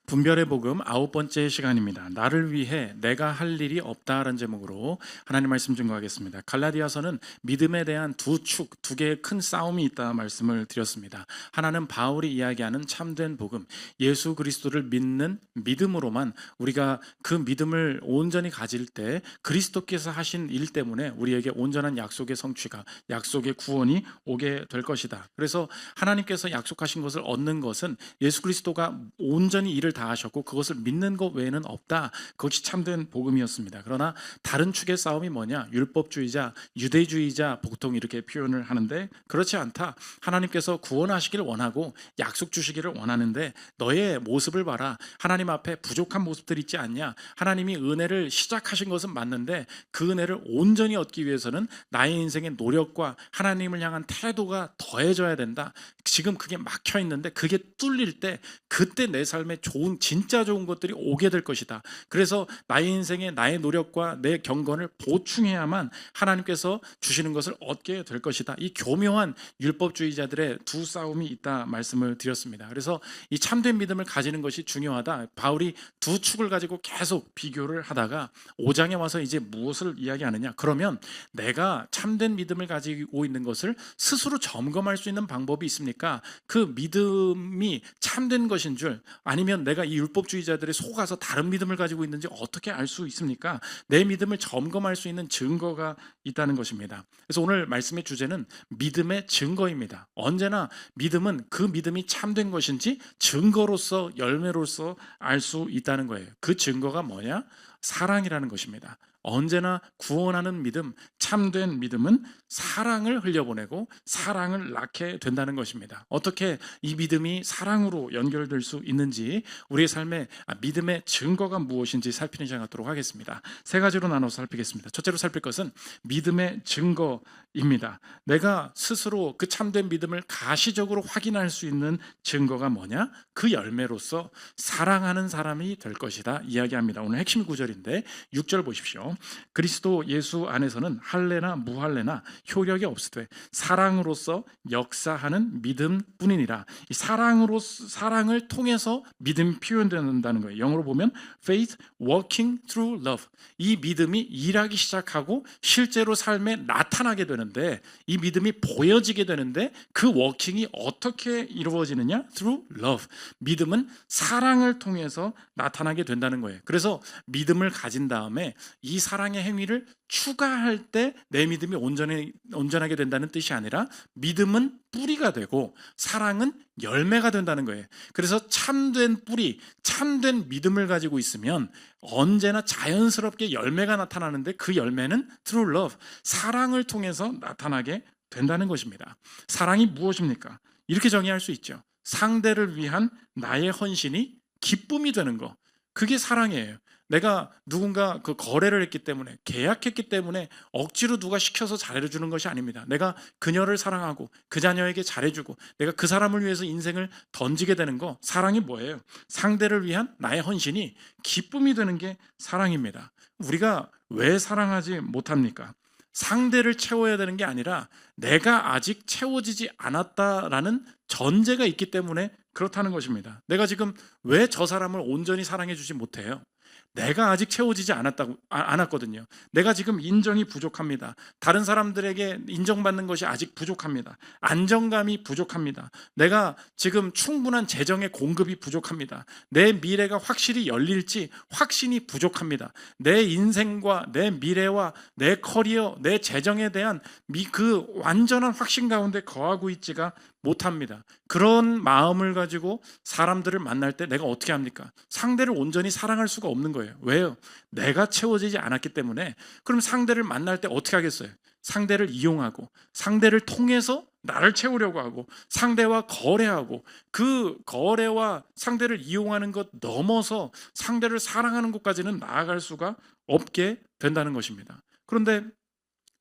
분별의 복음 9번째 시간입니다. 나를 위해 내가 할 일이 없다라는 제목으로 하나님 말씀 증거하겠습니다. 갈라디아서는 믿음에 대한 두 개의 큰 싸움이 있다 말씀을 드렸습니다. 하나는 바울이 이야기하는 참된 복음, 예수 그리스도를 믿는 믿음으로만 우리가 그 믿음을 온전히 가질 때 그리스도께서 하신 일 때문에 우리에게 온전한 약속의 성취가, 약속의 구원이 오게 될 것이다. 그래서 하나님께서 약속하신 것을 얻는 것은 예수 그리스도가 온전히 일을 다 하셨고 그것을 믿는 것 외에는 없다. 그것이 참된 복음이었습니다. 그러나 다른 축의 싸움이 뭐냐? 율법주의자, 유대주의자 보통 이렇게 표현을 하는데 그렇지 않다. 하나님께서 구원하시길 원하고 약속 주시기를 원하는데 너의 모습을 봐라. 하나님 앞에 부족한 모습들 있지 않냐? 하나님이 은혜를 시작하신 것은 맞는데 그 은혜를 온전히 얻기 위해서는 나의 인생의 노력과 하나님을 향한 태도가 더해져야 된다. 지금 그게 막혀 있는데 그게 뚫릴 때 그때 내 삶에 진짜 좋은 것들이 오게 될 것이다. 그래서 나의 인생에 나의 노력과 내 경건을 보충해야만 하나님께서 주시는 것을 얻게 될 것이다. 이 교묘한 율법주의자들의 두 싸움이 있다 말씀을 드렸습니다. 그래서 이 참된 믿음을 가지는 것이 중요하다. 바울이 두 축을 가지고 계속 비교를 하다가 5장에 와서 이제 무엇을 이야기하느냐? 그러면 내가 참된 믿음을 가지고 있는 것을 스스로 점검할 수 있는 방법이 있습니까? 그 믿음이 참된 것인 줄, 아니면 내가 이 율법주의자들의 속아서 다른 믿음을 가지고 있는지 어떻게 알 수 있습니까? 내 믿음을 점검할 수 있는 증거가 있다는 것입니다. 그래서 오늘 말씀의 주제는 믿음의 증거입니다. 언제나 믿음은 그 믿음이 참된 것인지 증거로서, 열매로서 알 수 있다는 거예요. 그 증거가 뭐냐? 사랑이라는 것입니다. 언제나 구원하는 믿음, 참된 믿음은 사랑을 흘려보내고 사랑을 낳게 된다는 것입니다. 어떻게 이 믿음이 사랑으로 연결될 수 있는지, 우리의 삶에 믿음의 증거가 무엇인지 살피는 시간 갖도록 하겠습니다. 세 가지로 나눠서 살피겠습니다. 첫째로 살필 것은 믿음의 증거입니다. 내가 스스로 그 참된 믿음을 가시적으로 확인할 수 있는 증거가 뭐냐? 그 열매로서 사랑하는 사람이 될 것이다 이야기합니다. 오늘 핵심 구절인데 6절 보십시오. 그리스도 예수 안에서는 할례나 무할례나 효력이 없으되 사랑으로서 역사하는 믿음뿐이니라. 이 사랑을 통해서 믿음이 표현된다는 거예요. 영어로 보면 faith working through love. 이 믿음이 일하기 시작하고 실제로 삶에 나타나게 되는데, 이 믿음이 보여지게 되는데 그 워킹이 어떻게 이루어지느냐? through love. 믿음은 사랑을 통해서 나타나게 된다는 거예요. 그래서 믿음을 가진 다음에 이 사랑의 행위를 추가할 때 내 믿음이 온전하게 된다는 뜻이 아니라 믿음은 뿌리가 되고 사랑은 열매가 된다는 거예요. 그래서 참된 뿌리, 참된 믿음을 가지고 있으면 언제나 자연스럽게 열매가 나타나는데 그 열매는 through love, 사랑을 통해서 나타나게 된다는 것입니다. 사랑이 무엇입니까? 이렇게 정의할 수 있죠. 상대를 위한 나의 헌신이 기쁨이 되는 거, 그게 사랑이에요. 내가 누군가 그 거래를 했기 때문에, 계약했기 때문에 억지로 누가 시켜서 잘해주는 것이 아닙니다. 내가 그녀를 사랑하고 그 자녀에게 잘해주고 내가 그 사람을 위해서 인생을 던지게 되는 거, 사랑이 뭐예요? 상대를 위한 나의 헌신이 기쁨이 되는 게 사랑입니다. 우리가 왜 사랑하지 못합니까? 상대를 채워야 되는 게 아니라 내가 아직 채워지지 않았다라는 전제가 있기 때문에 그렇다는 것입니다. 내가 지금 왜 저 사람을 온전히 사랑해 주지 못해요? 내가 아직 채워지지 않았거든요. 내가 지금 인정이 부족합니다. 다른 사람들에게 인정받는 것이 아직 부족합니다. 안정감이 부족합니다. 내가 지금 충분한 재정의 공급이 부족합니다. 내 미래가 확실히 열릴지 확신이 부족합니다. 내 인생과 내 미래와 내 커리어, 내 재정에 대한 그 완전한 확신 가운데 거하고 있지가 못합니다. 그런 마음을 가지고 사람들을 만날 때 내가 어떻게 합니까? 상대를 온전히 사랑할 수가 없는 거예요. 왜요? 내가 채워지지 않았기 때문에. 그럼 상대를 만날 때 어떻게 하겠어요? 상대를 이용하고 상대를 통해서 나를 채우려고 하고 상대와 거래하고, 그 거래와 상대를 이용하는 것 넘어서 상대를 사랑하는 것까지는 나아갈 수가 없게 된다는 것입니다. 그런데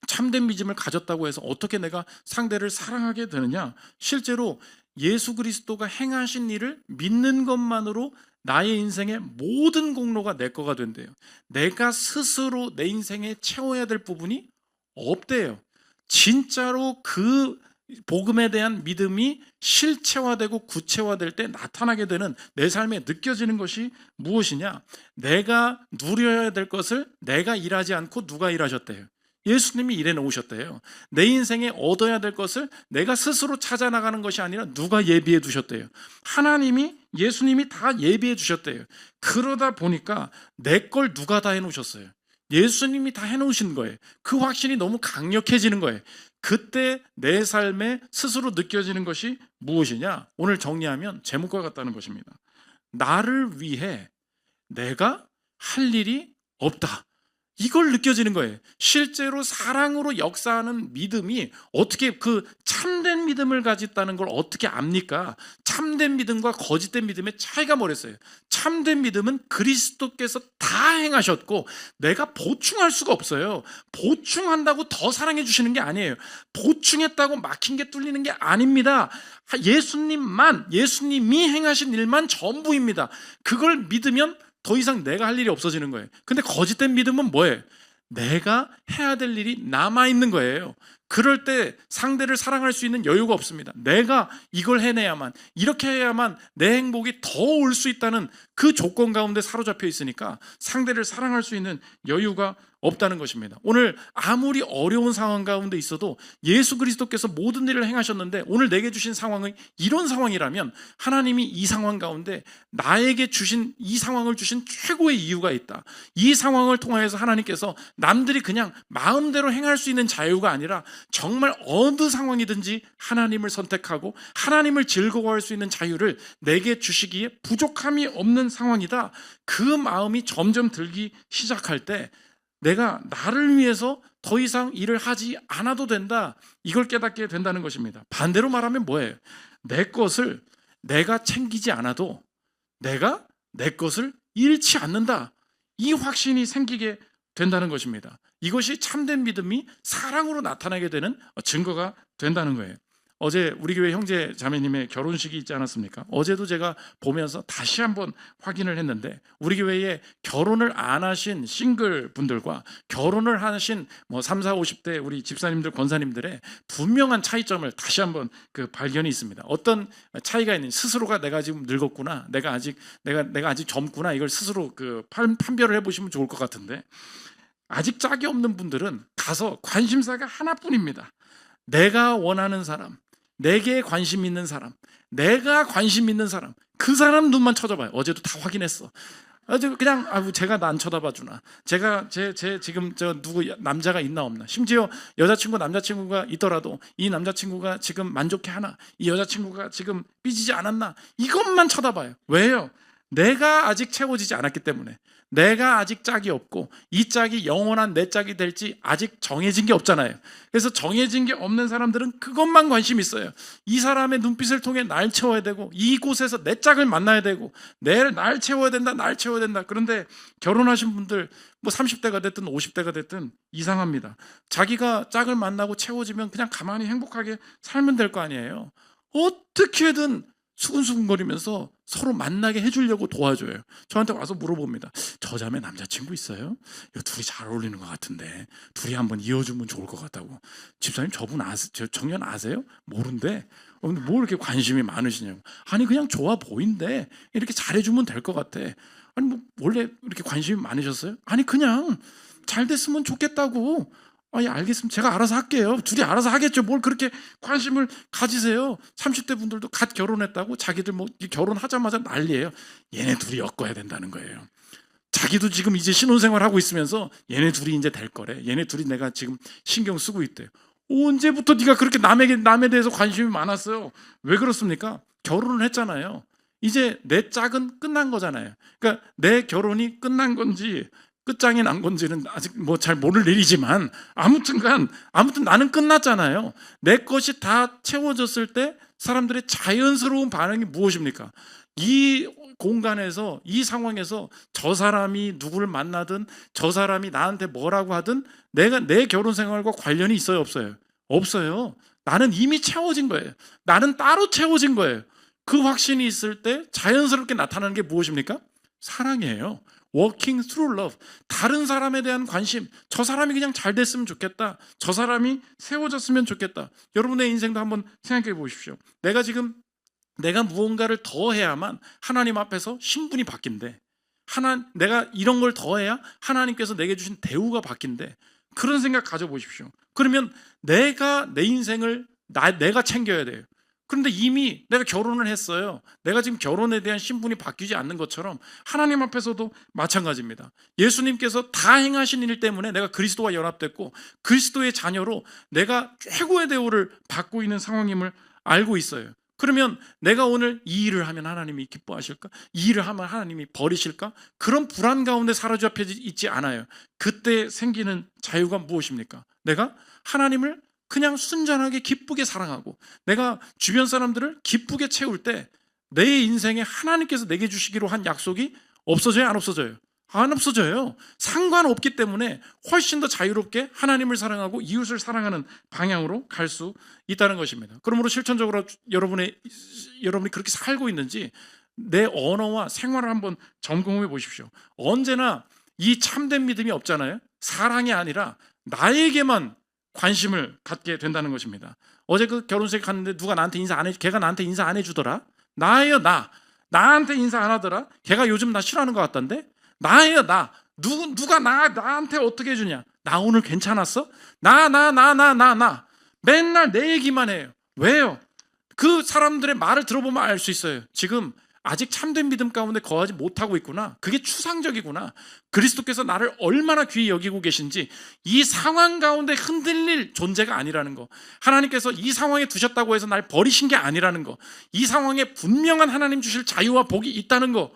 참된 믿음을 가졌다고 해서 어떻게 내가 상대를 사랑하게 되느냐? 실제로 예수 그리스도가 행하신 일을 믿는 것만으로 나의 인생의 모든 공로가 내 거가 된대요. 내가 스스로 내 인생에 채워야 될 부분이 없대요. 진짜로 그 복음에 대한 믿음이 실체화되고 구체화될 때 나타나게 되는 내 삶에 느껴지는 것이 무엇이냐? 내가 누려야 될 것을 내가 일하지 않고 누가 일하셨대요? 예수님이 일해 놓으셨대요. 내 인생에 얻어야 될 것을 내가 스스로 찾아 나가는 것이 아니라 누가 예비해 두셨대요. 하나님이, 예수님이 다 예비해 주셨대요. 그러다 보니까 내 걸 누가 다 해놓으셨어요? 예수님이 다 해놓으신 거예요. 그 확신이 너무 강력해지는 거예요. 그때 내 삶에 스스로 느껴지는 것이 무엇이냐? 오늘 정리하면 제목과 같다는 것입니다. 나를 위해 내가 할 일이 없다. 이걸 느껴지는 거예요. 실제로 사랑으로 역사하는 믿음이 어떻게 그 참된 믿음을 가졌다는 걸 어떻게 압니까? 참된 믿음과 거짓된 믿음의 차이가 뭐랬어요? 참된 믿음은 그리스도께서 다 행하셨고 내가 보충할 수가 없어요. 보충한다고 더 사랑해 주시는 게 아니에요. 보충했다고 막힌 게 뚫리는 게 아닙니다. 예수님이 행하신 일만 전부입니다. 그걸 믿으면 더 이상 내가 할 일이 없어지는 거예요. 근데 거짓된 믿음은 뭐예요? 내가 해야 될 일이 남아있는 거예요. 그럴 때 상대를 사랑할 수 있는 여유가 없습니다. 내가 이걸 해내야만, 이렇게 해야만 내 행복이 더 올 수 있다는 그 조건 가운데 사로잡혀 있으니까 상대를 사랑할 수 있는 여유가 없다는 것입니다. 오늘 아무리 어려운 상황 가운데 있어도 예수 그리스도께서 모든 일을 행하셨는데 오늘 내게 주신 상황이 이런 상황이라면 하나님이 이 상황 가운데 나에게 주신 이 상황을 주신 최고의 이유가 있다. 이 상황을 통하여서 하나님께서 남들이 그냥 마음대로 행할 수 있는 자유가 아니라 정말 어느 상황이든지 하나님을 선택하고 하나님을 즐거워할 수 있는 자유를 내게 주시기에 부족함이 없는 상황이다. 그 마음이 점점 들기 시작할 때 내가 나를 위해서 더 이상 일을 하지 않아도 된다. 이걸 깨닫게 된다는 것입니다. 반대로 말하면 뭐예요? 내 것을 내가 챙기지 않아도 내가 내 것을 잃지 않는다. 이 확신이 생기게 된다는 것입니다. 이것이 참된 믿음이 사랑으로 나타나게 되는 증거가 된다는 거예요. 어제 우리 교회 형제 자매님의 결혼식이 있지 않았습니까? 어제도 제가 보면서 다시 한번 확인을 했는데 우리 교회에 결혼을 안 하신 싱글 분들과 결혼을 하신 3, 4, 50대 우리 집사님들, 권사님들의 분명한 차이점을 다시 한번 그 발견이 있습니다. 어떤 차이가 있는지, 스스로가 내가 지금 늙었구나, 내가 아직 젊구나, 이걸 스스로 그 판별을 해보시면 좋을 것 같은데, 아직 짝이 없는 분들은 가서 관심사가 하나뿐입니다. 내가 원하는 사람, 내게 관심 있는 사람, 내가 관심 있는 사람, 그 사람 눈만 쳐다봐요. 어제도 다 확인했어. 그냥 제가 난 쳐다봐 주나, 제가 제 지금 누구 남자가 있나 없나, 심지어 여자친구 남자친구가 있더라도 이 남자친구가 지금 만족해 하나, 이 여자친구가 지금 삐지지 않았나, 이것만 쳐다봐요. 왜요? 내가 아직 채워지지 않았기 때문에. 내가 아직 짝이 없고 이 짝이 영원한 내 짝이 될지 아직 정해진 게 없잖아요. 그래서 정해진 게 없는 사람들은 그것만 관심 있어요. 이 사람의 눈빛을 통해 날 채워야 되고 이곳에서 내 짝을 만나야 되고 날 채워야 된다, 날 채워야 된다. 그런데 결혼하신 분들 30대가 됐든 50대가 됐든 이상합니다. 자기가 짝을 만나고 채워지면 그냥 가만히 행복하게 살면 될 거 아니에요. 어떻게든 수근수근거리면서 서로 만나게 해주려고 도와줘요. 저한테 와서 물어봅니다. 저 자매 남자친구 있어요? 이거 둘이 잘 어울리는 것 같은데 둘이 한번 이어주면 좋을 것 같다고. 집사님 저분 저 청년 아세요? 모른대. 뭐 이렇게 관심이 많으시냐고. 아니 그냥 좋아 보인대. 이렇게 잘해주면 될 것 같아. 아니 원래 이렇게 관심이 많으셨어요? 아니 그냥 잘 됐으면 좋겠다고. 알겠습니다. 제가 알아서 할게요. 둘이 알아서 하겠죠. 뭘 그렇게 관심을 가지세요. 30대 분들도 갓 결혼했다고 자기들 결혼하자마자 난리예요. 얘네 둘이 엮어야 된다는 거예요. 자기도 지금 이제 신혼생활 하고 있으면서 얘네 둘이 이제 될 거래. 얘네 둘이 내가 지금 신경 쓰고 있대요. 언제부터 네가 그렇게 남에 대해서 관심이 많았어요? 왜 그렇습니까? 결혼을 했잖아요. 이제 내 짝은 끝난 거잖아요. 그러니까 내 결혼이 끝난 건지 끝장이 난 건지는 아직 잘 모를 일이지만 아무튼 나는 끝났잖아요. 내 것이 다 채워졌을 때 사람들의 자연스러운 반응이 무엇입니까? 이 공간에서, 이 상황에서 저 사람이 누구를 만나든 저 사람이 나한테 뭐라고 하든 내 결혼 생활과 관련이 있어요, 없어요? 없어요. 나는 이미 채워진 거예요. 나는 따로 채워진 거예요. 그 확신이 있을 때 자연스럽게 나타나는 게 무엇입니까? 사랑이에요. Walking through love. 다른 사람에 대한 관심. 저 사람이 그냥 잘 됐으면 좋겠다. 저 사람이 세워졌으면 좋겠다. 여러분의 인생도 한번 생각해 보십시오. 내가 무언가를 더 해야만 하나님 앞에서 신분이 바뀐대. 내가 이런 걸 더 해야 하나님께서 내게 주신 대우가 바뀐대. 그런 생각 가져보십시오. 그러면 내가 내 인생을 내가 챙겨야 돼요. 그런데 이미 내가 결혼을 했어요. 내가 지금 결혼에 대한 신분이 바뀌지 않는 것처럼 하나님 앞에서도 마찬가지입니다. 예수님께서 다 행하신 일 때문에 내가 그리스도와 연합됐고 그리스도의 자녀로 내가 최고의 대우를 받고 있는 상황임을 알고 있어요. 그러면 내가 오늘 이 일을 하면 하나님이 기뻐하실까? 이 일을 하면 하나님이 버리실까? 그런 불안 가운데 사로잡혀 있지 않아요. 그때 생기는 자유가 무엇입니까? 내가 하나님을 그냥 순전하게 기쁘게 사랑하고 내가 주변 사람들을 기쁘게 채울 때 내 인생에 하나님께서 내게 주시기로 한 약속이 없어져요? 안 없어져요? 안 없어져요. 상관없기 때문에 훨씬 더 자유롭게 하나님을 사랑하고 이웃을 사랑하는 방향으로 갈 수 있다는 것입니다. 그러므로 실천적으로 여러분이 그렇게 살고 있는지 내 언어와 생활을 한번 점검해 보십시오. 언제나 이 참된 믿음이 없잖아요. 사랑이 아니라 나에게만 관심을 갖게 된다는 것입니다. 어제 그 결혼식에 갔는데 누가 나한테 걔가 나한테 인사 안 해주더라. 나예요. 나한테 인사 안 하더라. 걔가 요즘 나 싫어하는 것 같던데. 나예요. 누가 나한테 어떻게 해주냐. 나 오늘 괜찮았어? 나 맨날 내 얘기만 해요. 왜요? 그 사람들의 말을 들어보면 알 수 있어요. 지금 아직 참된 믿음 가운데 거하지 못하고 있구나. 그게 추상적이구나. 그리스도께서 나를 얼마나 귀히 여기고 계신지 이 상황 가운데 흔들릴 존재가 아니라는 거. 하나님께서 이 상황에 두셨다고 해서 날 버리신 게 아니라는 거. 이 상황에 분명한 하나님 주실 자유와 복이 있다는 거.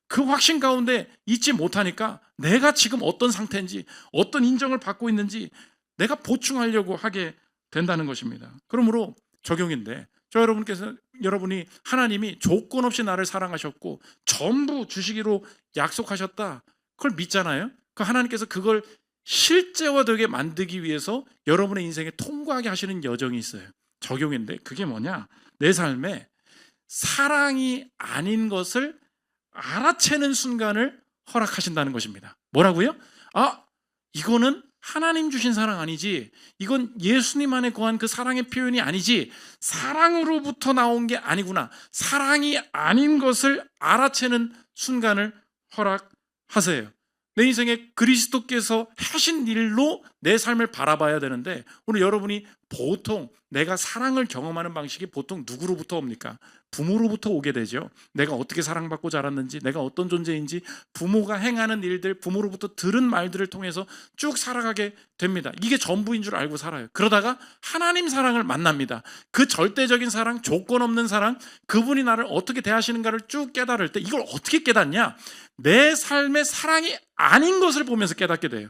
그 확신 가운데 있지 못하니까 내가 지금 어떤 상태인지 어떤 인정을 받고 있는지 내가 보충하려고 하게 된다는 것입니다. 그러므로 적용인데 여러분이 하나님이 조건 없이 나를 사랑하셨고 전부 주시기로 약속하셨다. 그걸 믿잖아요. 그 하나님께서 그걸 실제화되게 만들기 위해서 여러분의 인생에 통과하게 하시는 여정이 있어요. 적용인데 그게 뭐냐? 내 삶에 사랑이 아닌 것을 알아채는 순간을 허락하신다는 것입니다. 뭐라고요? 이거는 하나님 주신 사랑 아니지. 이건 예수님 안에 거한 그 사랑의 표현이 아니지. 사랑으로부터 나온 게 아니구나. 사랑이 아닌 것을 알아채는 순간을 허락하세요. 내 인생에 그리스도께서 하신 일로 내 삶을 바라봐야 되는데 오늘 여러분이 보통 내가 사랑을 경험하는 방식이 보통 누구로부터 옵니까? 부모로부터 오게 되죠. 내가 어떻게 사랑받고 자랐는지, 내가 어떤 존재인지 부모가 행하는 일들, 부모로부터 들은 말들을 통해서 쭉 살아가게 됩니다. 이게 전부인 줄 알고 살아요. 그러다가 하나님 사랑을 만납니다. 그 절대적인 사랑, 조건 없는 사랑, 그분이 나를 어떻게 대하시는가를 쭉 깨달을 때 이걸 어떻게 깨닫냐? 내 삶의 사랑이 아닌 것을 보면서 깨닫게 돼요.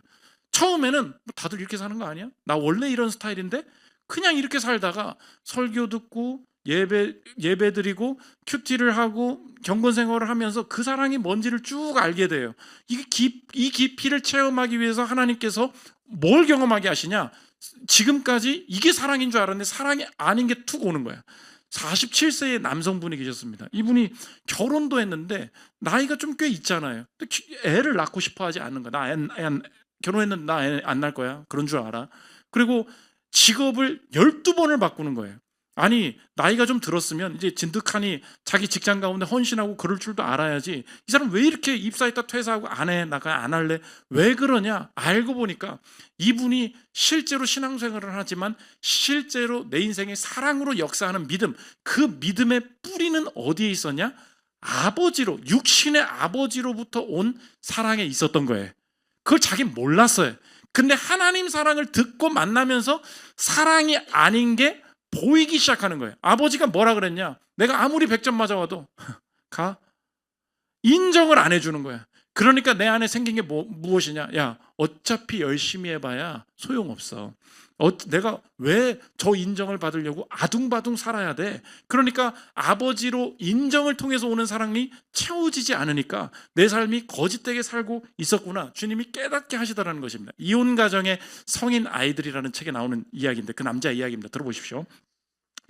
처음에는 다들 이렇게 사는 거 아니야? 나 원래 이런 스타일인데 그냥 이렇게 살다가 설교 듣고 예배 드리고 큐티를 하고 경건 생활을 하면서 그 사랑이 뭔지를 쭉 알게 돼요. 이 깊이를 체험하기 위해서 하나님께서 뭘 경험하게 하시냐? 지금까지 이게 사랑인 줄 알았는데 사랑이 아닌 게 툭 오는 거야. 47세의 남성분이 계셨습니다. 이분이 결혼도 했는데 나이가 좀 꽤 있잖아요. 애를 낳고 싶어 하지 않는 거야. 결혼했는데 나 애 안 낳을 거야. 그런 줄 알아. 그리고 직업을 12번을 바꾸는 거예요. 아니 나이가 좀 들었으면 이제 진득하니 자기 직장 가운데 헌신하고 그럴 줄도 알아야지. 이 사람 왜 이렇게 입사했다 퇴사하고 안 해? 나 안 할래? 왜 그러냐? 알고 보니까 이분이 실제로 신앙생활을 하지만 실제로 내 인생의 사랑으로 역사하는 믿음, 그 믿음의 뿌리는 어디에 있었냐? 아버지로, 육신의 아버지로부터 온 사랑에 있었던 거예요. 그걸 자기 몰랐어요. 근데 하나님 사랑을 듣고 만나면서 사랑이 아닌 게 보이기 시작하는 거예요. 아버지가 뭐라 그랬냐? 내가 아무리 100점 맞아와도 가? 인정을 안 해주는 거야. 그러니까 내 안에 생긴 게 무엇이냐? 야, 어차피 열심히 해봐야 소용없어. 내가 왜 저 인정을 받으려고 아둥바둥 살아야 돼? 그러니까 아버지로 인정을 통해서 오는 사랑이 채워지지 않으니까 내 삶이 거짓되게 살고 있었구나. 주님이 깨닫게 하시더라는 것입니다. 이혼 가정의 성인 아이들이라는 책에 나오는 이야기인데 그 남자 이야기입니다. 들어보십시오.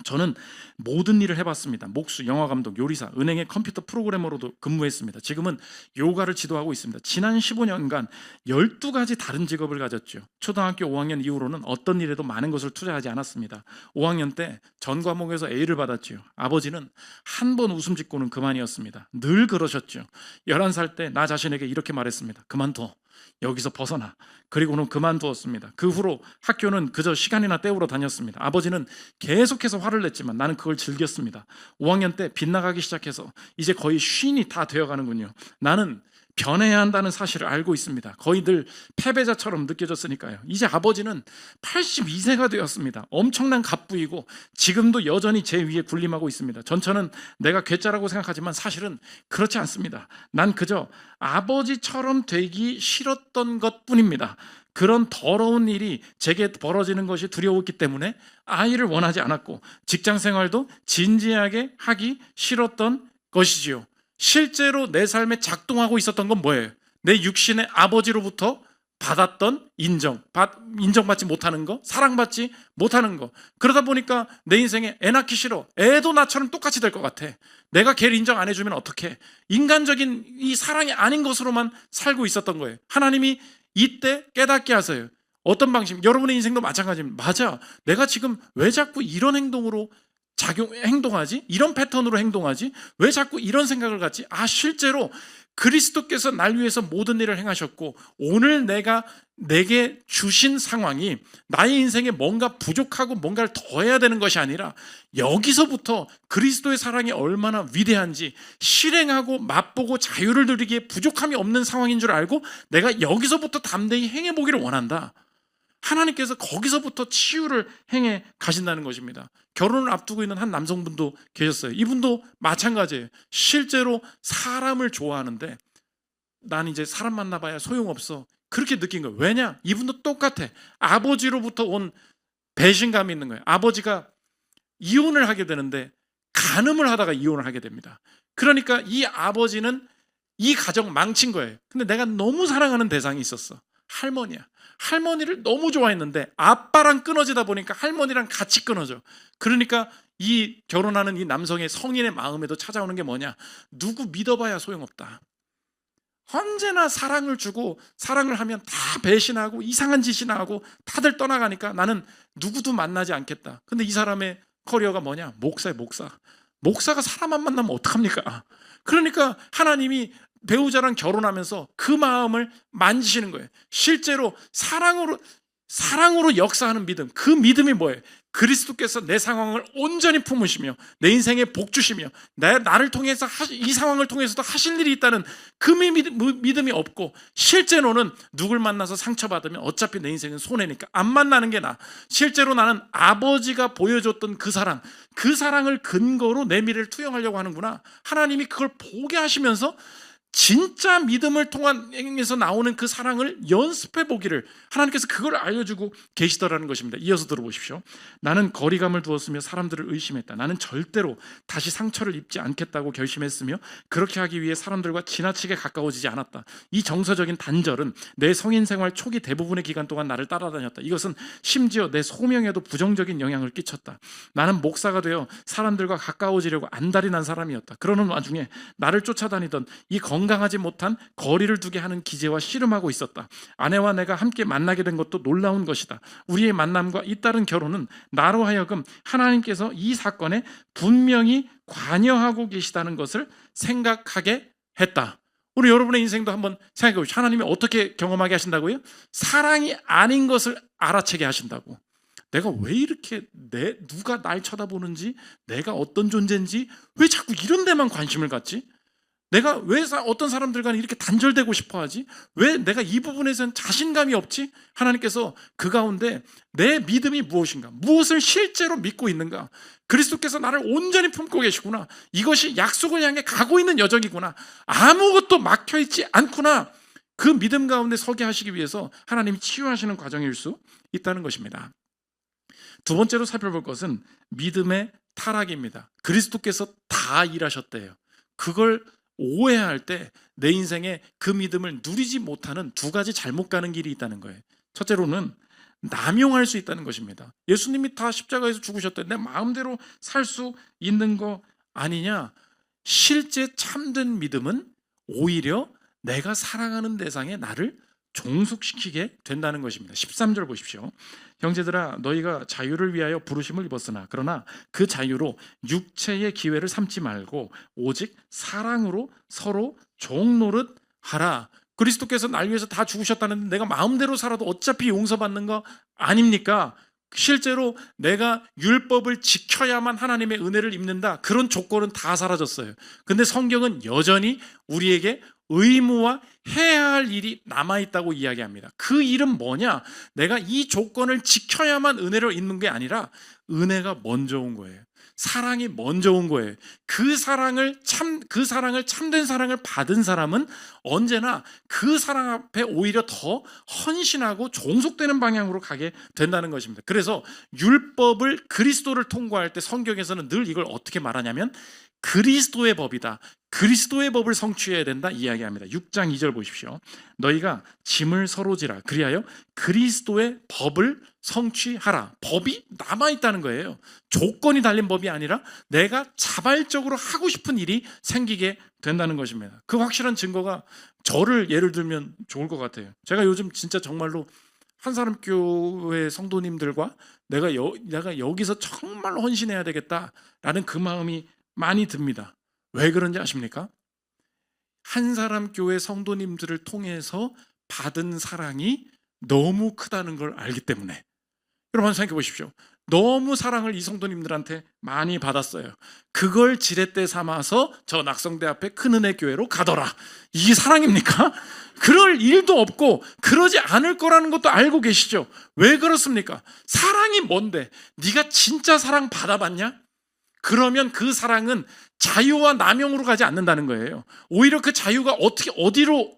저는 모든 일을 해봤습니다. 목수, 영화감독, 요리사, 은행의 컴퓨터 프로그래머로도 근무했습니다. 지금은 요가를 지도하고 있습니다. 지난 15년간 12가지 다른 직업을 가졌죠. 초등학교 5학년 이후로는 어떤 일에도 많은 것을 투자하지 않았습니다. 5학년 때 전 과목에서 A를 받았죠. 아버지는 한 번 웃음 짓고는 그만이었습니다. 늘 그러셨죠. 11살 때 나 자신에게 이렇게 말했습니다. 그만둬. 여기서 벗어나. 그리고는 그만두었습니다. 그 후로 학교는 그저 시간이나 때우러 다녔습니다. 아버지는 계속해서 화를 냈지만 나는 그걸 즐겼습니다. 5학년 때 빗나가기 시작해서 이제 거의 쉰이 다 되어가는군요. 나는 변해야 한다는 사실을 알고 있습니다. 거의 늘 패배자처럼 느껴졌으니까요. 이제 아버지는 82세가 되었습니다. 엄청난 갑부이고 지금도 여전히 제 위에 군림하고 있습니다. 전처는 내가 괴짜라고 생각하지만 사실은 그렇지 않습니다. 난 그저 아버지처럼 되기 싫었던 것뿐입니다. 그런 더러운 일이 제게 벌어지는 것이 두려웠기 때문에 아이를 원하지 않았고 직장 생활도 진지하게 하기 싫었던 것이지요. 실제로 내 삶에 작동하고 있었던 건 뭐예요? 내 육신의 아버지로부터 받았던 인정받지 못하는 거, 사랑받지 못하는 거. 그러다 보니까 내 인생에 애 낳기 싫어. 애도 나처럼 똑같이 될 것 같아. 내가 걔를 인정 안 해주면 어떡해? 인간적인 이 사랑이 아닌 것으로만 살고 있었던 거예요. 하나님이 이때 깨닫게 하세요. 어떤 방식? 여러분의 인생도 마찬가지입니다. 맞아. 내가 지금 왜 자꾸 이런 행동으로 행동하지? 이런 패턴으로 행동하지? 왜 자꾸 이런 생각을 갖지? 실제로 그리스도께서 날 위해서 모든 일을 행하셨고 오늘 내게 주신 상황이 나의 인생에 뭔가 부족하고 뭔가를 더 해야 되는 것이 아니라 여기서부터 그리스도의 사랑이 얼마나 위대한지 실행하고 맛보고 자유를 누리기에 부족함이 없는 상황인 줄 알고 내가 여기서부터 담대히 행해보기를 원한다. 하나님께서 거기서부터 치유를 행해 가신다는 것입니다. 결혼을 앞두고 있는 한 남성분도 계셨어요. 이분도 마찬가지예요. 실제로 사람을 좋아하는데 난 이제 사람 만나봐야 소용없어. 그렇게 느낀 거예요. 왜냐? 이분도 똑같아. 아버지로부터 온 배신감이 있는 거예요. 아버지가 이혼을 하게 되는데 간음을 하다가 이혼을 하게 됩니다. 그러니까 이 아버지는 이 가정 망친 거예요. 근데 내가 너무 사랑하는 대상이 있었어. 할머니야. 할머니를 너무 좋아했는데 아빠랑 끊어지다 보니까 할머니랑 같이 끊어져. 그러니까 이 결혼하는 이 남성의 성인의 마음에도 찾아오는 게 뭐냐? 누구 믿어봐야 소용없다. 언제나 사랑을 주고 사랑을 하면 다 배신하고 이상한 짓이나 하고 다들 떠나가니까 나는 누구도 만나지 않겠다. 근데 이 사람의 커리어가 뭐냐? 목사야, 목사. 목사가 사람 안 만나면 어떡합니까? 그러니까 하나님이 배우자랑 결혼하면서 그 마음을 만지시는 거예요. 실제로 사랑으로 역사하는 믿음. 그 믿음이 뭐예요? 그리스도께서 내 상황을 온전히 품으시며 내 인생에 복 주시며 나를 통해서 이 상황을 통해서도 하실 일이 있다는 그 믿음이 없고 실제로는 누굴 만나서 상처받으면 어차피 내 인생은 손해니까 안 만나는 게 나아. 실제로 나는 아버지가 보여줬던 그 사랑을 근거로 내 미래를 투영하려고 하는구나. 하나님이 그걸 보게 하시면서 진짜 믿음을 통해서 나오는 그 사랑을 연습해 보기를 하나님께서 그걸 알려주고 계시더라는 것입니다. 이어서 들어보십시오. 나는 거리감을 두었으며 사람들을 의심했다. 나는 절대로 다시 상처를 입지 않겠다고 결심했으며 그렇게 하기 위해 사람들과 지나치게 가까워지지 않았다. 이 정서적인 단절은 내 성인 생활 초기 대부분의 기간 동안 나를 따라다녔다. 이것은 심지어 내 소명에도 부정적인 영향을 끼쳤다. 나는 목사가 되어 사람들과 가까워지려고 안달이 난 사람이었다. 그러는 와중에 나를 쫓아다니던 이 건강하지 못한 거리를 두게 하는 기제와 씨름하고 있었다. 아내와 내가 함께 만나게 된 것도 놀라운 것이다. 우리의 만남과 잇따른 결혼은 나로 하여금 하나님께서 이 사건에 분명히 관여하고 계시다는 것을 생각하게 했다. 우리 여러분의 인생도 한번 생각해 보시죠. 하나님이 어떻게 경험하게 하신다고요? 사랑이 아닌 것을 알아채게 하신다고. 내가 왜 이렇게 누가 날 쳐다보는지, 내가 어떤 존재인지 왜 자꾸 이런 데만 관심을 갖지? 내가 왜 어떤 사람들과는 이렇게 단절되고 싶어하지? 왜 내가 이 부분에서는 자신감이 없지? 하나님께서 그 가운데 내 믿음이 무엇인가? 무엇을 실제로 믿고 있는가? 그리스도께서 나를 온전히 품고 계시구나. 이것이 약속을 향해 가고 있는 여정이구나. 아무것도 막혀있지 않구나. 그 믿음 가운데 서게 하시기 위해서 하나님이 치유하시는 과정일 수 있다는 것입니다. 두 번째로 살펴볼 것은 믿음의 타락입니다. 그리스도께서 다 일하셨대요. 그걸 오해할 때 내 인생에 그 믿음을 누리지 못하는 두 가지 잘못 가는 길이 있다는 거예요. 첫째로는 남용할 수 있다는 것입니다. 예수님이 다 십자가에서 죽으셨대. 내 마음대로 살 수 있는 거 아니냐? 실제 참된 믿음은 오히려 내가 사랑하는 대상에 나를 종속시키게 된다는 것입니다. 13절 보십시오. 형제들아 너희가 자유를 위하여 부르심을 입었으나 그러나 그 자유로 육체의 기회를 삼지 말고 오직 사랑으로 서로 종노릇 하라. 그리스도께서 날 위해서 다 죽으셨다는데 내가 마음대로 살아도 어차피 용서받는 거 아닙니까? 실제로 내가 율법을 지켜야만 하나님의 은혜를 입는다, 그런 조건은 다 사라졌어요. 근데 성경은 여전히 우리에게 의무와 해야 할 일이 남아있다고 이야기합니다. 그 일은 뭐냐? 내가 이 조건을 지켜야만 은혜를 입는 게 아니라 은혜가 먼저 온 거예요. 사랑이 먼저 온 거예요. 그 사랑을 참된 사랑을 받은 사람은 언제나 그 사랑 앞에 오히려 더 헌신하고 종속되는 방향으로 가게 된다는 것입니다. 그래서 율법을, 그리스도를 통과할 때 성경에서는 늘 이걸 어떻게 말하냐면 그리스도의 법이다, 그리스도의 법을 성취해야 된다 이야기합니다. 6장 2절 보십시오. 너희가 짐을 서로 지라 그리하여 그리스도의 법을 성취하라. 법이 남아있다는 거예요. 조건이 달린 법이 아니라 내가 자발적으로 하고 싶은 일이 생기게 된다는 것입니다. 그 확실한 증거가, 저를 예를 들면 좋을 것 같아요. 제가 요즘 진짜 정말로 한사람교회 성도님들과 내가 여기서 정말 헌신해야 되겠다라는 그 마음이 많이 듭니다. 왜 그런지 아십니까? 한사람교회 성도님들을 통해서 받은 사랑이 너무 크다는 걸 알기 때문에. 여러분 생각해 보십시오. 너무 사랑을 이 성도님들한테 많이 받았어요. 그걸 지렛대 삼아서 저 낙성대 앞에 큰 은혜 교회로 가더라. 이게 사랑입니까? 그럴 일도 없고 그러지 않을 거라는 것도 알고 계시죠? 왜 그렇습니까? 사랑이 뭔데? 네가 진짜 사랑 받아봤냐? 그러면 그 사랑은 자유와 남용으로 가지 않는다는 거예요. 오히려 그 자유가 어디로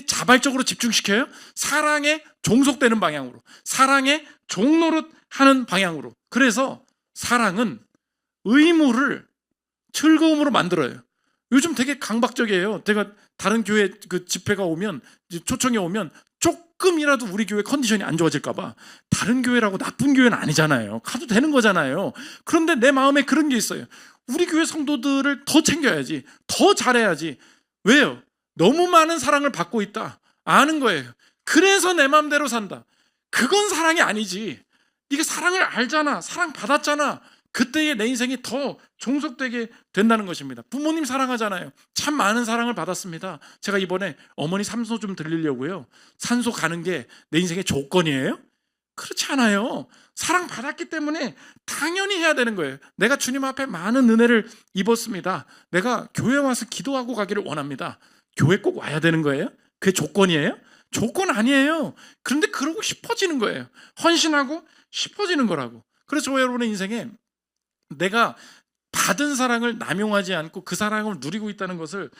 자발적으로 집중시켜요? 사랑에 종속되는 방향으로, 사랑에 종노릇 하는 방향으로. 그래서 사랑은 의무를 즐거움으로 만들어요. 요즘 되게 강박적이에요. 제가 다른 교회 그 집회가 오면, 초청이 오면 조금이라도 우리 교회 컨디션이 안 좋아질까봐, 다른 교회라고 나쁜 교회는 아니잖아요. 가도 되는 거잖아요. 그런데 내 마음에 그런 게 있어요. 우리 교회 성도들을 더 챙겨야지, 더 잘해야지. 왜요? 너무 많은 사랑을 받고 있다 아는 거예요. 그래서 내 마음대로 산다. 그건 사랑이 아니지. 네가 사랑을 알잖아, 사랑 받았잖아. 그때의 내 인생이 더 종속되게 된다는 것입니다. 부모님 사랑하잖아요. 참 많은 사랑을 받았습니다. 제가 이번에 어머니 산소 좀 드리려고요. 산소 가는 게 내 인생의 조건이에요? 그렇지 않아요. 사랑 받았기 때문에 당연히 해야 되는 거예요. 내가 주님 앞에 많은 은혜를 입었습니다. 내가 교회 와서 기도하고 가기를 원합니다. 교회 꼭 와야 되는 거예요? 그게 조건이에요? 조건 아니에요. 그런데 그러고 싶어지는 거예요. 헌신하고 싶어지는 거라고. 그래서 저 여러분의 인생에 내가 받은 사랑을 남용하지 않고 그 사랑을 누리고 있다는 것을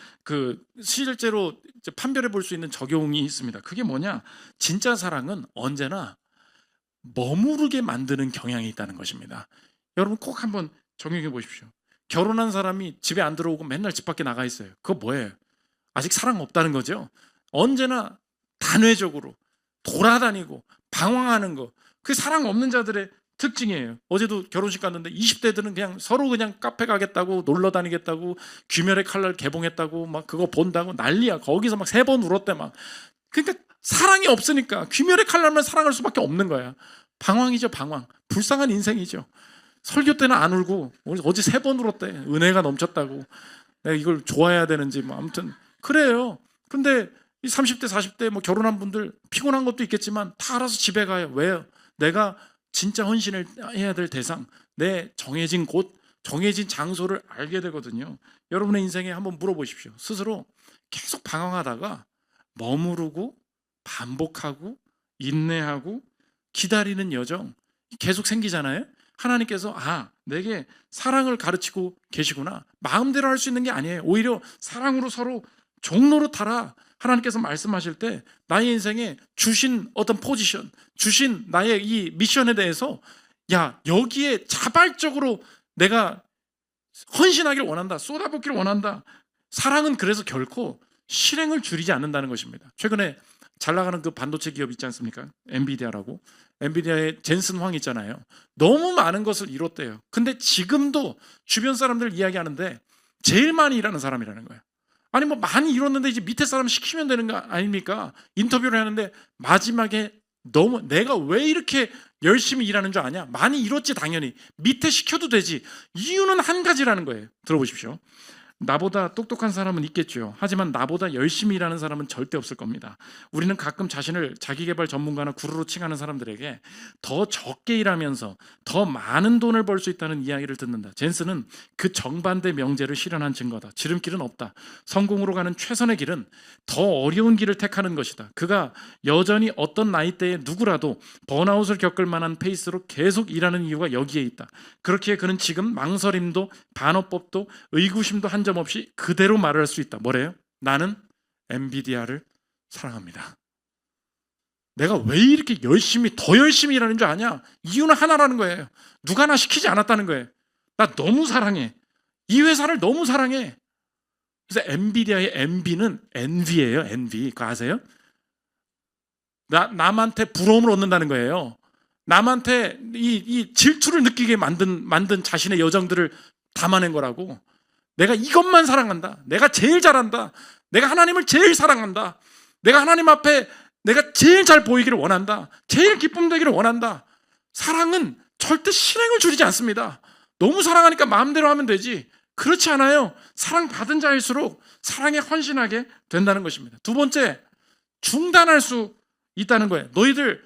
실제로 판별해 볼 수 있는 적용이 있습니다. 그게 뭐냐? 진짜 사랑은 언제나 머무르게 만드는 경향이 있다는 것입니다. 여러분 꼭 한번 적용해 보십시오. 결혼한 사람이 집에 안 들어오고 맨날 집 밖에 나가 있어요. 그거 뭐예요? 아직 사랑 없다는 거죠. 언제나 단회적으로 돌아다니고 방황하는 거, 그게 사랑 없는 자들의 특징이에요. 어제도 결혼식 갔는데 20대들은 그냥 서로 그냥 카페 가겠다고, 놀러 다니겠다고, 귀멸의 칼날 개봉했다고 막 그거 본다고 난리야. 거기서 막 3번 울었대 막. 그러니까 사랑이 없으니까 귀멸의 칼날만 사랑할 수밖에 없는 거야. 방황이죠, 방황. 불쌍한 인생이죠. 설교 때는 안 울고 어제 3번 울었대. 은혜가 넘쳤다고. 내가 이걸 좋아해야 되는지 뭐 아무튼 그래요. 근데 이 30대 40대 뭐 결혼한 분들 피곤한 것도 있겠지만 다 알아서 집에 가요. 왜요? 내가 진짜 헌신을 해야 될 대상, 내 정해진 곳, 정해진 장소를 알게 되거든요. 여러분의 인생에 한번 물어보십시오. 스스로 계속 방황하다가 머무르고 반복하고 인내하고 기다리는 여정 계속 생기잖아요. 하나님께서 내게 사랑을 가르치고 계시구나. 마음대로 할 수 있는 게 아니에요. 오히려 사랑으로 서로 종로로 타라. 하나님께서 말씀하실 때 나의 인생에 주신 어떤 포지션, 주신 나의 이 미션에 대해서 여기에 자발적으로 내가 헌신하기를 원한다, 쏟아붓기를 원한다. 사랑은 그래서 결코 실행을 줄이지 않는다는 것입니다. 최근에 잘 나가는 그 반도체 기업 있지 않습니까? 엔비디아라고. 엔비디아의 젠슨 황 있잖아요. 너무 많은 것을 이뤘대요. 근데 지금도 주변 사람들 이야기하는데 제일 많이 일하는 사람이라는 거예요. 아니 뭐 많이 이뤘는데 이제 밑에 사람 시키면 되는 거 아닙니까? 인터뷰를 하는데 마지막에 너무 내가 왜 이렇게 열심히 일하는 줄 아냐? 많이 이뤘지 당연히. 밑에 시켜도 되지. 이유는 한 가지라는 거예요. 들어보십시오. 나보다 똑똑한 사람은 있겠죠. 하지만 나보다 열심히 일하는 사람은 절대 없을 겁니다. 우리는 가끔 자신을 자기계발 전문가나 구루로 칭하는 사람들에게 더 적게 일하면서 더 많은 돈을 벌 수 있다는 이야기를 듣는다. 젠슨은 그 정반대 명제를 실현한 증거다. 지름길은 없다. 성공으로 가는 최선의 길은 더 어려운 길을 택하는 것이다. 그가 여전히 어떤 나이대에 누구라도 번아웃을 겪을 만한 페이스로 계속 일하는 이유가 여기에 있다. 그렇기에 그는 지금 망설임도 반어법도 의구심도 한 점 없이 그대로 말할 수 있다. 뭐래요? 나는 엔비디아를 사랑합니다. 내가 왜 이렇게 더 열심히 일하는 줄 아냐? 이유는 하나라는 거예요. 누가 나 시키지 않았다는 거예요. 나 너무 사랑해. 이 회사를 너무 사랑해. 그래서 엔비디아의 엔비는 엔비예요. 엔비. 그거 아세요? 남한테 부러움을 얻는다는 거예요. 남한테 이 질투를 느끼게 만든 자신의 여정들을 담아낸 거라고. 내가 이것만 사랑한다. 내가 제일 잘한다. 내가 하나님을 제일 사랑한다. 내가 하나님 앞에 내가 제일 잘 보이기를 원한다. 제일 기쁨 되기를 원한다. 사랑은 절대 실행을 줄이지 않습니다. 너무 사랑하니까 마음대로 하면 되지. 그렇지 않아요. 사랑받은 자일수록 사랑에 헌신하게 된다는 것입니다. 두 번째, 중단할 수 있다는 거예요. 너희들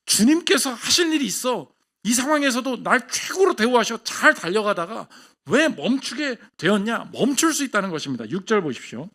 주님께서 하실 일이 있어. 이 상황에서도 날 최고로 대우하셔. 잘 달려가다가 왜 멈추게 되었냐? 멈출 수 있다는 것입니다. 6절 보십시오.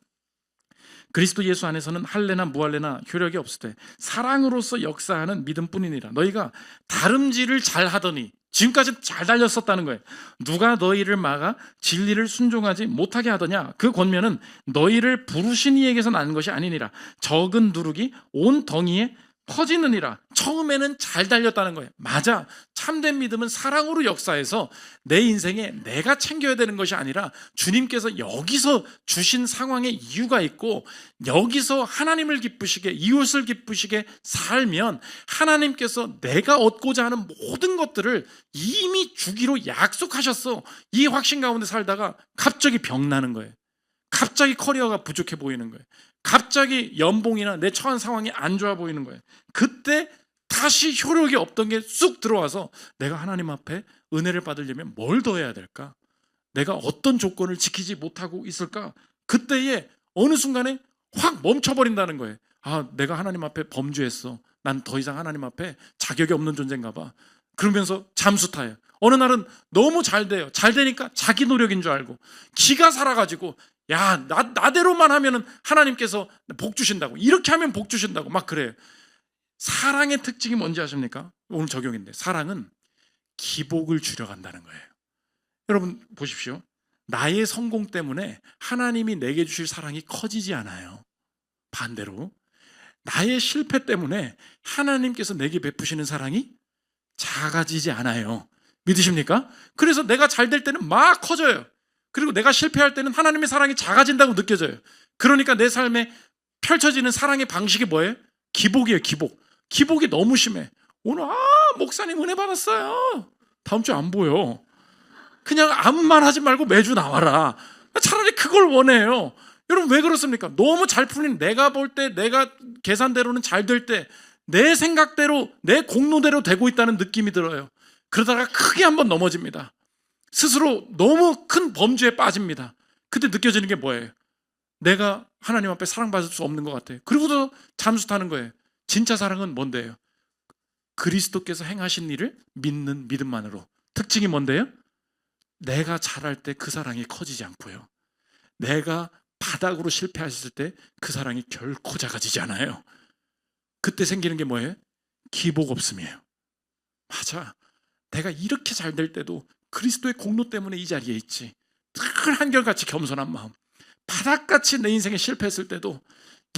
그리스도 예수 안에서는 할례나 무할례나 효력이 없으되 사랑으로서 역사하는 믿음뿐이니라. 너희가 다름질을 잘 하더니 지금까지 잘 달렸었다는 거예요. 누가 너희를 막아 진리를 순종하지 못하게 하더냐? 그 권면은 너희를 부르신 이에게서 나는 것이 아니니라. 적은 누룩이 온 덩이에 퍼지느니라. 처음에는 잘 달렸다는 거예요. 맞아. 참된 믿음은 사랑으로 역사해서 내 인생에 내가 챙겨야 되는 것이 아니라 주님께서 여기서 주신 상황에 이유가 있고 여기서 하나님을 기쁘시게 이웃을 기쁘시게 살면 하나님께서 내가 얻고자 하는 모든 것들을 이미 주기로 약속하셨어. 이 확신 가운데 살다가 갑자기 병 나는 거예요. 갑자기 커리어가 부족해 보이는 거예요. 갑자기 연봉이나 내 처한 상황이 안 좋아 보이는 거예요. 그때 다시 효력이 없던 게 쑥 들어와서 내가 하나님 앞에 은혜를 받으려면 뭘 더 해야 될까? 내가 어떤 조건을 지키지 못하고 있을까? 그때에 어느 순간에 확 멈춰버린다는 거예요. 아, 내가 하나님 앞에 범죄했어. 난 더 이상 하나님 앞에 자격이 없는 존재인가 봐. 그러면서 잠수 타요. 어느 날은 너무 잘 돼요. 잘 되니까 자기 노력인 줄 알고 기가 살아가지고 야, 나대로만 하면은 하나님께서 복 주신다고. 이렇게 하면 복 주신다고. 막 그래요. 사랑의 특징이 뭔지 아십니까? 오늘 적용인데. 사랑은 기복을 줄여간다는 거예요. 여러분 보십시오. 나의 성공 때문에 하나님이 내게 주실 사랑이 커지지 않아요. 반대로 나의 실패 때문에 하나님께서 내게 베푸시는 사랑이 작아지지 않아요. 믿으십니까? 그래서 내가 잘 될 때는 막 커져요. 그리고 내가 실패할 때는 하나님의 사랑이 작아진다고 느껴져요. 그러니까 내 삶에 펼쳐지는 사랑의 방식이 뭐예요? 기복이에요. 기복이 너무 심해. 오늘 목사님 은혜 받았어요. 다음 주에 안 보여. 그냥 아무 말 하지 말고 매주 나와라. 차라리 그걸 원해요. 여러분 왜 그렇습니까? 너무 잘 풀린 내가 볼 때 내가 계산대로는 잘 될 때 내 생각대로 내 공로대로 되고 있다는 느낌이 들어요. 그러다가 크게 한번 넘어집니다. 스스로 너무 큰 범죄에 빠집니다. 그때 느껴지는 게 뭐예요? 내가 하나님 앞에 사랑받을 수 없는 것 같아요. 그리고도 잠수 타는 거예요. 진짜 사랑은 뭔데요? 그리스도께서 행하신 일을 믿는 믿음만으로. 특징이 뭔데요? 내가 잘할 때 그 사랑이 커지지 않고요. 내가 바닥으로 실패했을 때 그 사랑이 결코 작아지지 않아요. 그때 생기는 게 뭐예요? 기복 없음이에요. 맞아. 내가 이렇게 잘 될 때도 그리스도의 공로 때문에 이 자리에 있지. 늘 한결같이 겸손한 마음. 바닥같이 내 인생에 실패했을 때도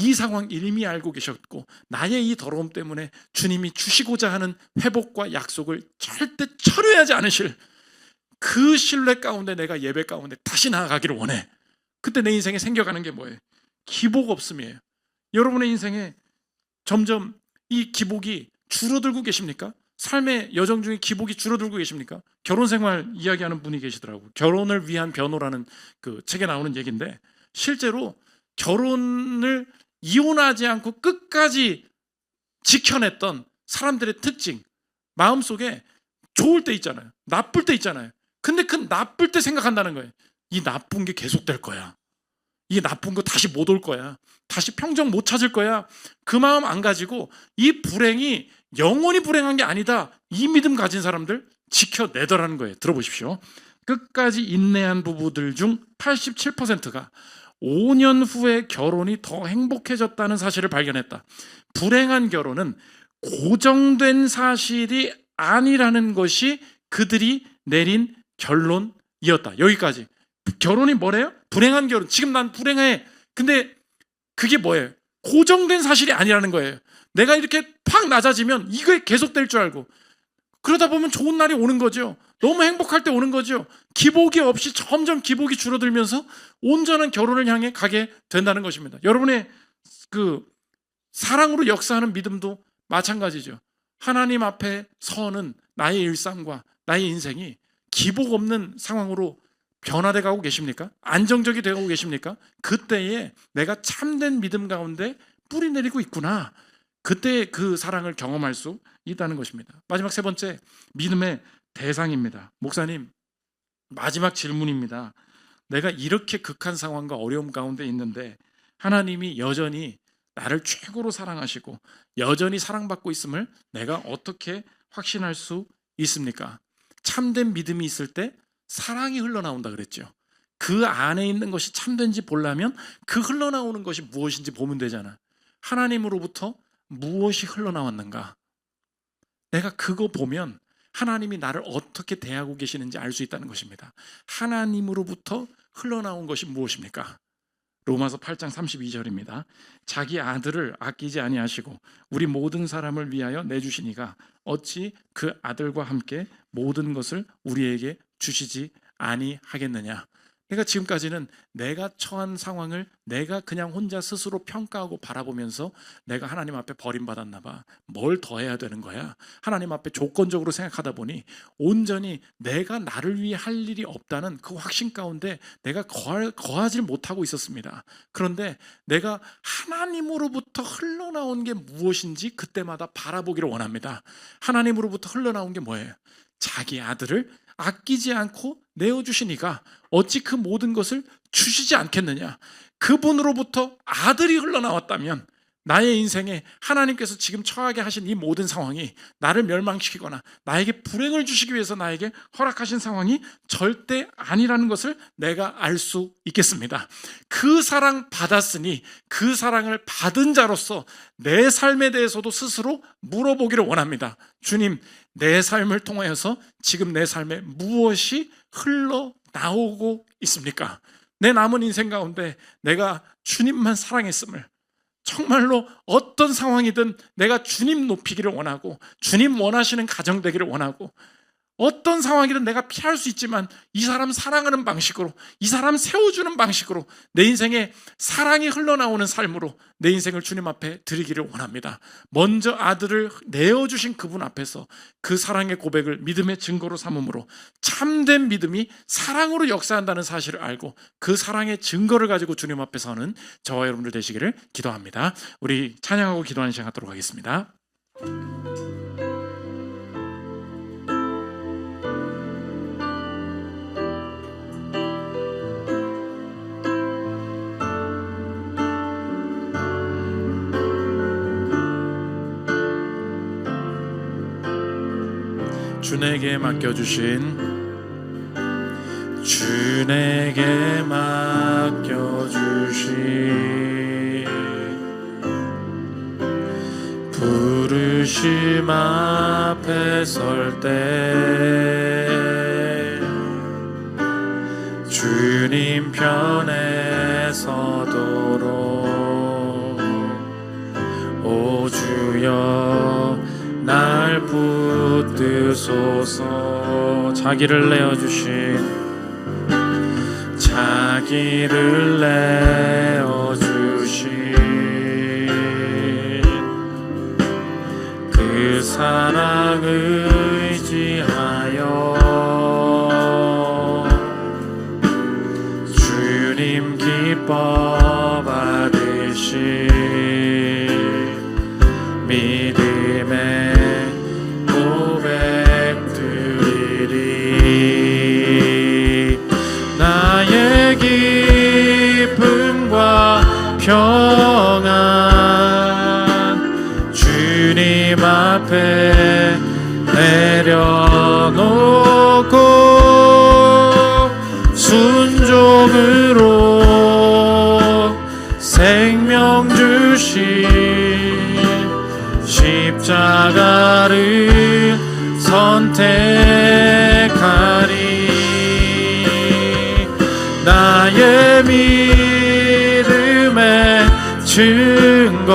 이 상황 이미 알고 계셨고 나의 이 더러움 때문에 주님이 주시고자 하는 회복과 약속을 절대 철회하지 않으실 그 신뢰 가운데 내가 예배 가운데 다시 나아가기를 원해. 그때 내 인생에 생겨가는 게 뭐예요? 기복 없음이에요. 여러분의 인생에 점점 이 기복이 줄어들고 계십니까? 삶의 여정 중에 기복이 줄어들고 계십니까? 결혼 생활 이야기하는 분이 계시더라고요. 결혼을 위한 변호라는 그 책에 나오는 얘기인데, 실제로 결혼을 이혼하지 않고 끝까지 지켜냈던 사람들의 특징, 마음속에 좋을 때 있잖아요, 나쁠 때 있잖아요. 근데 그 나쁠 때 생각한다는 거예요. 이 나쁜 게 계속될 거야. 이 나쁜 거 다시 못 올 거야. 다시 평정 못 찾을 거야. 그 마음 안 가지고 이 불행이 영원히 불행한 게 아니다, 이 믿음 가진 사람들 지켜내더라는 거예요. 들어보십시오. 끝까지 인내한 부부들 중 87%가 5년 후에 결혼이 더 행복해졌다는 사실을 발견했다. 불행한 결혼은 고정된 사실이 아니라는 것이 그들이 내린 결론이었다. 여기까지. 결혼이 뭐래요? 불행한 결혼. 지금 난 불행해. 근데 그게 뭐예요? 고정된 사실이 아니라는 거예요. 내가 이렇게 팍 낮아지면 이게 계속될 줄 알고, 그러다 보면 좋은 날이 오는 거죠. 너무 행복할 때 오는 거죠. 기복이 없이 점점 기복이 줄어들면서 온전한 결혼을 향해 가게 된다는 것입니다. 여러분의 그 사랑으로 역사하는 믿음도 마찬가지죠. 하나님 앞에 서는 나의 일상과 나의 인생이 기복 없는 상황으로 변화돼 가고 계십니까? 안정적이 되고 계십니까? 그때에 내가 참된 믿음 가운데 뿌리 내리고 있구나, 그때 그 사랑을 경험할 수 있다는 것입니다. 마지막 세 번째, 믿음의 대상입니다. 목사님, 마지막 질문입니다. 내가 이렇게 극한 상황과 어려움 가운데 있는데 하나님이 여전히 나를 최고로 사랑하시고 여전히 사랑받고 있음을 내가 어떻게 확신할 수 있습니까? 참된 믿음이 있을 때 사랑이 흘러나온다 그랬죠. 그 안에 있는 것이 참된지 보려면 그 흘러나오는 것이 무엇인지 보면 되잖아. 하나님으로부터 무엇이 흘러나왔는가? 내가 그거 보면 하나님이 나를 어떻게 대하고 계시는지 알 수 있다는 것입니다. 하나님으로부터 흘러나온 것이 무엇입니까? 로마서 8장 32절입니다. 자기 아들을 아끼지 아니하시고 우리 모든 사람을 위하여 내주시니가 어찌 그 아들과 함께 모든 것을 우리에게 주시지 아니하겠느냐. 그러니까 지금까지는 내가 처한 상황을 내가 그냥 혼자 스스로 평가하고 바라보면서 내가 하나님 앞에 버림받았나 봐, 뭘 더 해야 되는 거야, 하나님 앞에 조건적으로 생각하다 보니 온전히 내가 나를 위해 할 일이 없다는 그 확신 가운데 내가 거하지 못하고 있었습니다. 그런데 내가 하나님으로부터 흘러나온 게 무엇인지 그때마다 바라보기를 원합니다. 하나님으로부터 흘러나온 게 뭐예요? 자기 아들을 아끼지 않고 내어주시니까 어찌 그 모든 것을 주시지 않겠느냐. 그분으로부터 아들이 흘러나왔다면 나의 인생에 하나님께서 지금 처하게 하신 이 모든 상황이 나를 멸망시키거나 나에게 불행을 주시기 위해서 나에게 허락하신 상황이 절대 아니라는 것을 내가 알 수 있겠습니다. 그 사랑 받았으니 그 사랑을 받은 자로서 내 삶에 대해서도 스스로 물어보기를 원합니다. 주님, 내 삶을 통하여서 지금 내 삶에 무엇이 흘러나오고 있습니까? 내 남은 인생 가운데 내가 주님만 사랑했음을, 정말로 어떤 상황이든 내가 주님 높이기를 원하고 주님 원하시는 가정 되기를 원하고, 어떤 상황이든 내가 피할 수 있지만 이 사람 사랑하는 방식으로, 이 사람 세워주는 방식으로 내 인생에 사랑이 흘러나오는 삶으로 내 인생을 주님 앞에 드리기를 원합니다. 먼저 아들을 내어주신 그분 앞에서 그 사랑의 고백을 믿음의 증거로 삼음으로 참된 믿음이 사랑으로 역사한다는 사실을 알고 그 사랑의 증거를 가지고 주님 앞에 서는 저와 여러분들 되시기를 기도합니다. 우리 찬양하고 기도하는 시간 갖도록 하겠습니다. 주에게 맡겨주신 부르심 앞에 설 때 주님 편에 서도록 오 주여 날 붙드소서. 자기를 내어주신 사랑 의지하여 주님 기뻐 받으시 믿음의 고백 드리리 나의 기쁨과 평안 주님 앞에 내려놓고 순종으로 생명 주신 십자가를 선택하리 나의 믿음의 증거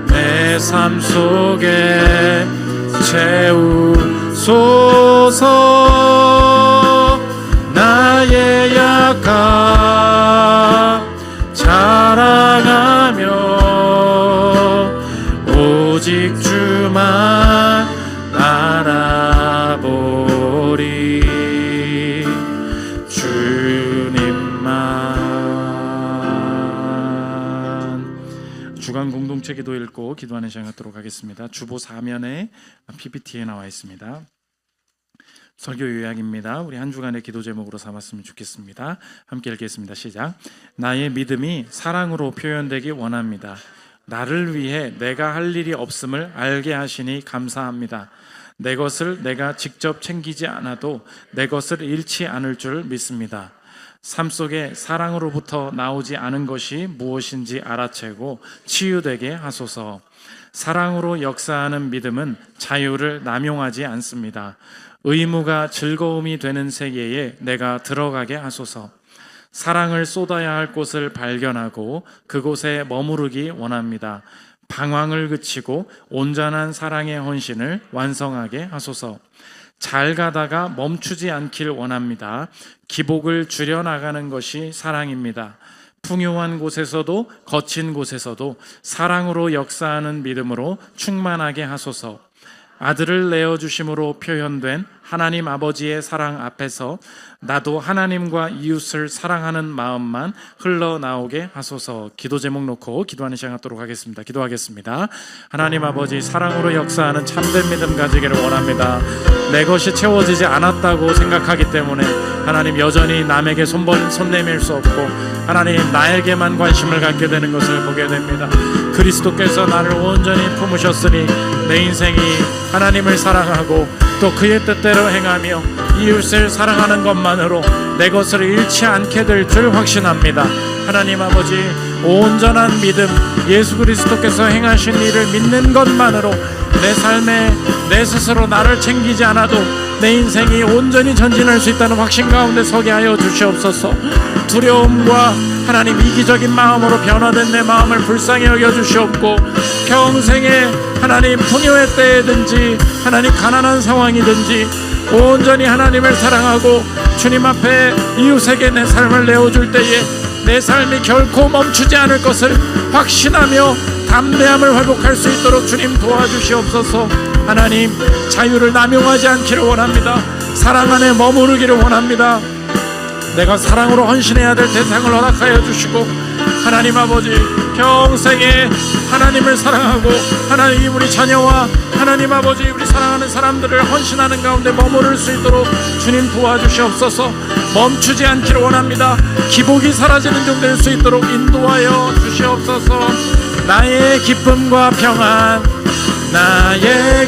내 삶 속에 채우소서 나의 약함 자랑하며 오직 주만 알아보리 주님만. 주간 공동체 기도 읽고 기도하는 시간 갖도록 하겠습니다. 주보 4면에 PPT에 나와 있습니다. 설교 요약입니다. 우리 한 주간의 기도 제목으로 삼았으면 좋겠습니다. 함께 읽겠습니다. 시작. 나의 믿음이 사랑으로 표현되기 원합니다. 나를 위해 내가 할 일이 없음을 알게 하시니 감사합니다. 내 것을 내가 직접 챙기지 않아도 내 것을 잃지 않을 줄 믿습니다. 삶 속에 사랑으로부터 나오지 않은 것이 무엇인지 알아채고 치유되게 하소서. 사랑으로 역사하는 믿음은 자유를 남용하지 않습니다. 의무가 즐거움이 되는 세계에 내가 들어가게 하소서. 사랑을 쏟아야 할 곳을 발견하고 그곳에 머무르기 원합니다. 방황을 그치고 온전한 사랑의 헌신을 완성하게 하소서. 잘 가다가 멈추지 않길 원합니다. 기복을 줄여나가는 것이 사랑입니다. 풍요한 곳에서도 거친 곳에서도 사랑으로 역사하는 믿음으로 충만하게 하소서. 아들을 내어주심으로 표현된 하나님 아버지의 사랑 앞에서 나도 하나님과 이웃을 사랑하는 마음만 흘러나오게 하소서. 기도 제목 놓고 기도하는 시간 갖도록 하겠습니다. 기도하겠습니다. 하나님 아버지, 사랑으로 역사하는 참된 믿음 가지기를 원합니다. 내 것이 채워지지 않았다고 생각하기 때문에 하나님 여전히 남에게 손 내밀 수 없고 하나님 나에게만 관심을 갖게 되는 것을 보게 됩니다. 그리스도께서 나를 온전히 품으셨으니 내 인생이 하나님을 사랑하고 또 그의 뜻대로 행하며 이웃을 사랑하는 것만으로 내 것을 잃지 않게 될 줄 확신합니다. 하나님 아버지, 온전한 믿음, 예수 그리스도께서 행하신 일을 믿는 것만으로 내 삶에 내 스스로 나를 챙기지 않아도 내 인생이 온전히 전진할 수 있다는 확신 가운데 서게 하여 주시옵소서. 두려움과 하나님 이기적인 마음으로 변화된 내 마음을 불쌍히 여겨주시옵고 평생에 하나님 풍요의 때에든지 하나님 가난한 상황이든지 온전히 하나님을 사랑하고 주님 앞에 이웃에게 내 삶을 내어줄 때에 내 삶이 결코 멈추지 않을 것을 확신하며 담대함을 회복할 수 있도록 주님 도와주시옵소서. 하나님, 자유를 남용하지 않기를 원합니다. 사랑 안에 머무르기를 원합니다. 내가 사랑으로 헌신해야 될 대상을 허락하여 주시고 하나님 아버지, 평생에 하나님을 사랑하고 하나님 우리 자녀와 하나님 아버지 우리 사랑하는 사람들을 헌신하는 가운데 머무를 수 있도록 주님 도와주시옵소서. 멈추지 않기를 원합니다. 기복이 사라지는 중 될 수 있도록 인도하여 주시옵소서. 나의 기쁨과 평안, 나의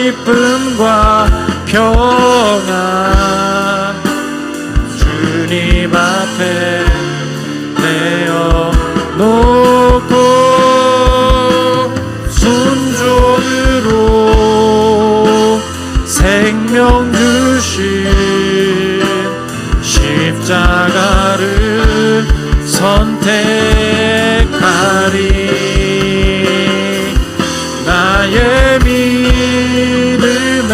기쁨과 평안 주님 앞에 내어놓고 순종으로 생명 주신 십자가를 선택하리. 나의 믿음의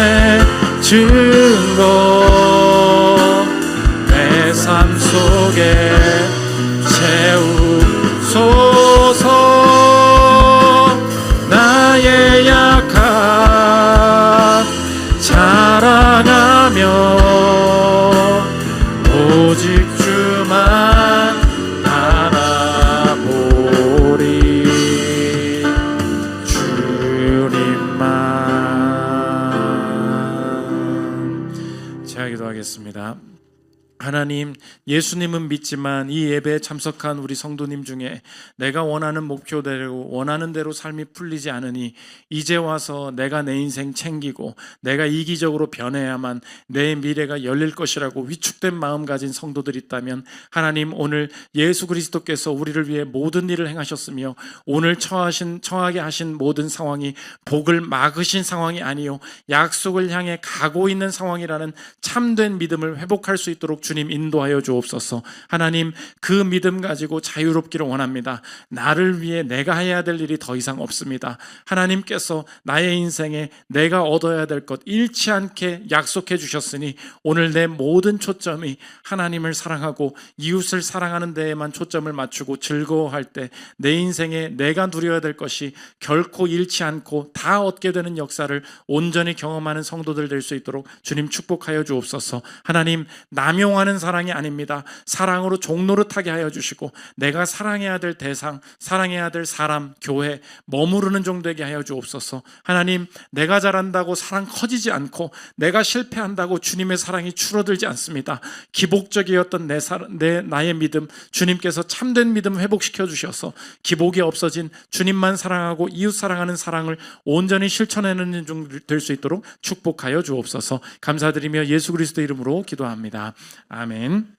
증거 내 삶 속에 채우소서. 나의 하나님, 예수님은 믿지만 이 예배에 참석한 우리 성도님 중에 내가 원하는 목표대로 원하는 대로 삶이 풀리지 않으니 이제 와서 내가 내 인생 챙기고 내가 이기적으로 변해야만 내 미래가 열릴 것이라고 위축된 마음 가진 성도들이 있다면 하나님, 오늘 예수 그리스도께서 우리를 위해 모든 일을 행하셨으며 오늘 처하게 하신 모든 상황이 복을 막으신 상황이 아니요 약속을 향해 가고 있는 상황이라는 참된 믿음을 회복할 수 있도록 주님 인도하여 주옵소서. 하나님, 그 믿음 가지고 자유롭기를 원합니다. 나를 위해 내가 해야 될 일이 더 이상 없습니다. 하나님께서 나의 인생에 내가 얻어야 될 것 잃지 않게 약속해 주셨으니 오늘 내 모든 초점이 하나님을 사랑하고 이웃을 사랑하는 데에만 초점을 맞추고 즐거워할 때 내 인생에 내가 누려야 될 것이 결코 잃지 않고 다 얻게 되는 역사를 온전히 경험하는 성도들 될 수 있도록 주님 축복하여 주옵소서. 하나님, 남용하는 사랑이 아닙니다. 사랑으로 종노릇하게 하여 주시고 내가 사랑해야 될 대상, 사랑해야 될 사람, 교회 머무르는 정도에게 하여 주옵소서. 하나님, 내가 잘한다고 사랑 커지지 않고 내가 실패한다고 주님의 사랑이 줄어들지 않습니다. 기복적이었던 나의 믿음, 주님께서 참된 믿음 회복시켜 주셔서 기복이 없어진 주님만 사랑하고 이웃 사랑하는 사랑을 온전히 실천하는 중 될 수 있도록 축복하여 주옵소서. 감사드리며 예수 그리스도 이름으로 기도합니다. 아멘.